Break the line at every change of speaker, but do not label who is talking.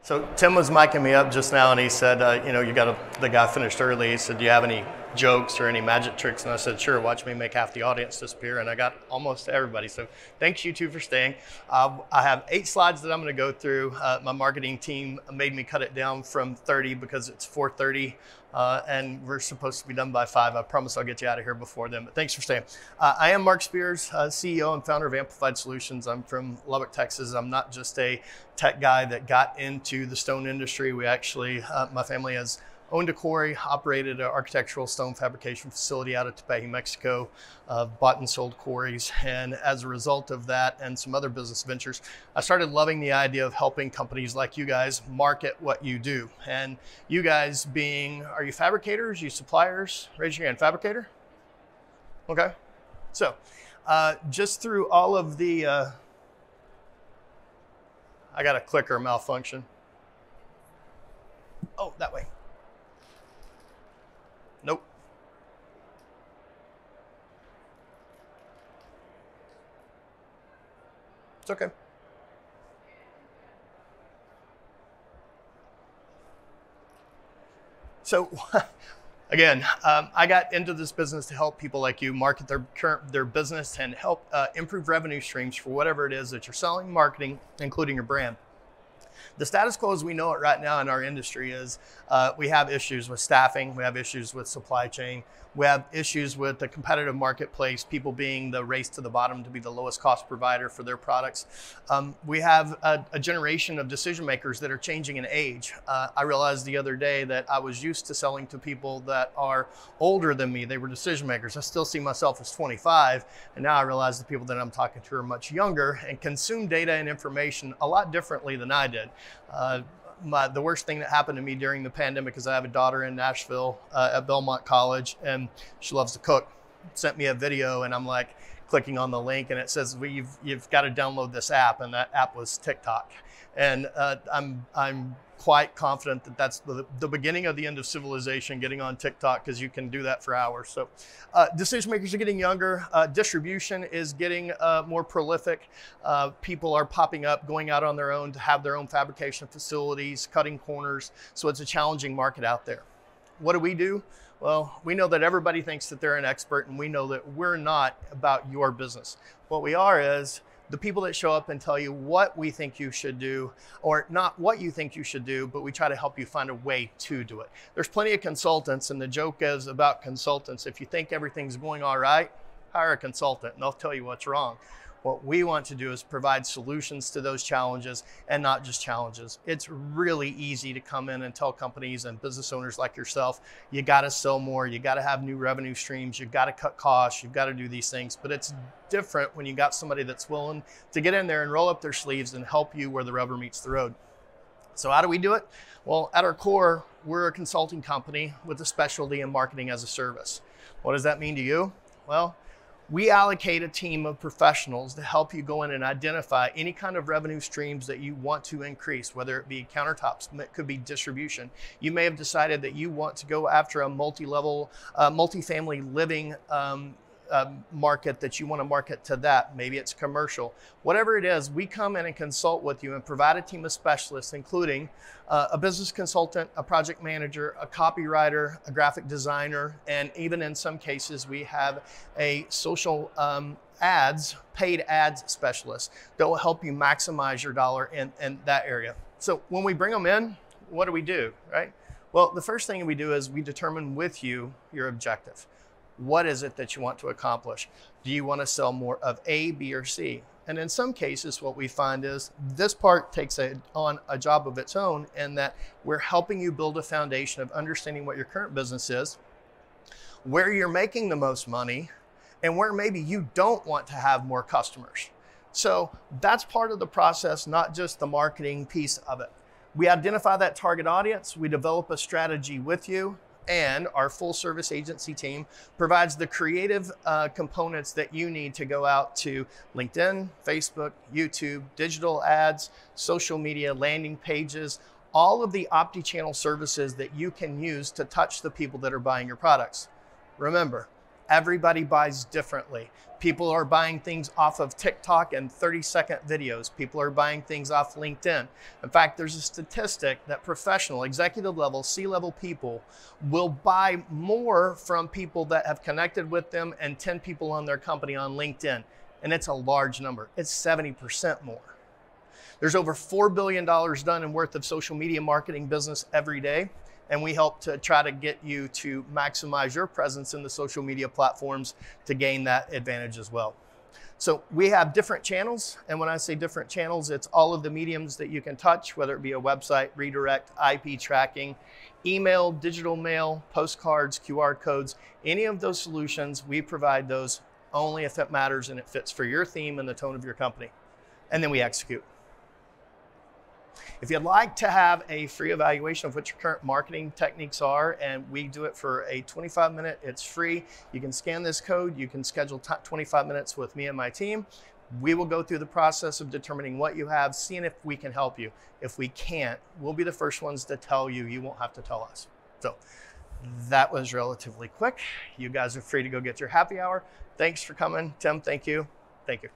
So Tim was micing me up just now, and he said, the guy finished early. He said, do you have any jokes or any magic tricks? And I said, sure, watch me make half the audience disappear. And I got almost everybody. So thanks you two for staying. I have 8 slides that I'm going to go through. My marketing team made me cut it down from 30 because it's 4:30. And we're supposed to be done by 5. I promise I'll get you out of here before then, but thanks for staying. I am Mark Spears, CEO and founder of Amplified Solutions. I'm from Lubbock, Texas. I'm not just a tech guy that got into the stone industry. We actually, my family has owned a quarry, operated an architectural stone fabrication facility out of Tepeji, Mexico, bought and sold quarries. And as a result of that and some other business ventures, I started loving the idea of helping companies like you guys market what you do. And you guys being, are you fabricators, you suppliers? Raise your hand, fabricator? Okay. So just through all of the, I got a clicker malfunction. Oh, that way. Nope. It's okay. So again, I got into this business to help people like you market their business and help improve revenue streams for whatever it is that you're selling, marketing, including your brand. The status quo as we know it right now in our industry is we have issues with staffing, we have issues with supply chain, we have issues with the competitive marketplace, people being the race to the bottom to be the lowest cost provider for their products. We have a generation of decision makers that are changing in age. I realized the other day that I was used to selling to people that are older than me. They were decision makers. I still see myself as 25, and now I realize the people that I'm talking to are much younger and consume data and information a lot differently than I did. The worst thing that happened to me during the pandemic is I have a daughter in Nashville at Belmont College, and she loves to cook. Sent me a video, and I'm like clicking on the link, and it says, well, you've got to download this app, and that app was TikTok. And I'm quite confident that that's the beginning of the end of civilization, getting on TikTok, because you can do that for hours. So decision makers are getting younger. Distribution is getting more prolific. People are popping up, going out on their own to have their own fabrication facilities, cutting corners. So it's a challenging market out there. What do? Well, we know that everybody thinks that they're an expert, and we know that we're not about your business. What we are is the people that show up and tell you what we think you should do, or not what you think you should do, but we try to help you find a way to do it. There's plenty of consultants, and the joke is about consultants. If you think everything's going all right, hire a consultant and they'll tell you what's wrong. What we want to do is provide solutions to those challenges, and not just challenges. It's really easy to come in and tell companies and business owners like yourself, you got to sell more, you got to have new revenue streams, you got to cut costs, you've got to do these things. But it's different when you got somebody that's willing to get in there and roll up their sleeves and help you where the rubber meets the road. So how do we do it? Well, at our core, we're a consulting company with a specialty in marketing as a service. What does that mean to you? Well, we allocate a team of professionals to help you go in and identify any kind of revenue streams that you want to increase, whether it be countertops, it could be distribution. You may have decided that you want to go after a multi-level, multi-family living market, that you want to market to that. Maybe it's commercial. Whatever it is, we come in and consult with you and provide a team of specialists, including a business consultant, a project manager, a copywriter, a graphic designer, and even in some cases, we have a social paid ads specialist that will help you maximize your dollar in that area. So when we bring them in, what do we do, right? Well, the first thing we do is we determine with you your objective. What is it that you want to accomplish? Do you want to sell more of A, B, or C? And in some cases, what we find is this part takes on a job of its own, in that we're helping you build a foundation of understanding what your current business is, where you're making the most money, and where maybe you don't want to have more customers. So that's part of the process, not just the marketing piece of it. We identify that target audience, we develop a strategy with you, and our full service agency team provides the creative components that you need to go out to LinkedIn, Facebook, YouTube, digital ads, social media, landing pages, all of the OptiChannel services that you can use to touch the people that are buying your products. Remember, Everybody buys differently. People are buying things off of TikTok and 30-second videos. People are buying things off LinkedIn. In fact, there's a statistic that professional, executive level, C-level people will buy more from people that have connected with them and 10 people on their company on LinkedIn. And it's a large number. It's 70% more. There's over $4 billion done in worth of social media marketing business every day. And we help to try to get you to maximize your presence in the social media platforms to gain that advantage as well. So we have different channels. And when I say different channels, it's all of the mediums that you can touch, whether it be a website, redirect, IP tracking, email, digital mail, postcards, QR codes, any of those solutions, we provide those only if it matters and it fits for your theme and the tone of your company. And then we execute. If you'd like to have a free evaluation of what your current marketing techniques are, and we do it for a 25-minute, it's free. You can scan this code, you can schedule 25 minutes with me and my team. We will go through the process of determining what you have, seeing if we can help you. If we can't, we'll be the first ones to tell you. You won't have to tell us. So that was relatively quick. You guys are free to go get your happy hour. Thanks for coming. Tim, thank you. Thank you.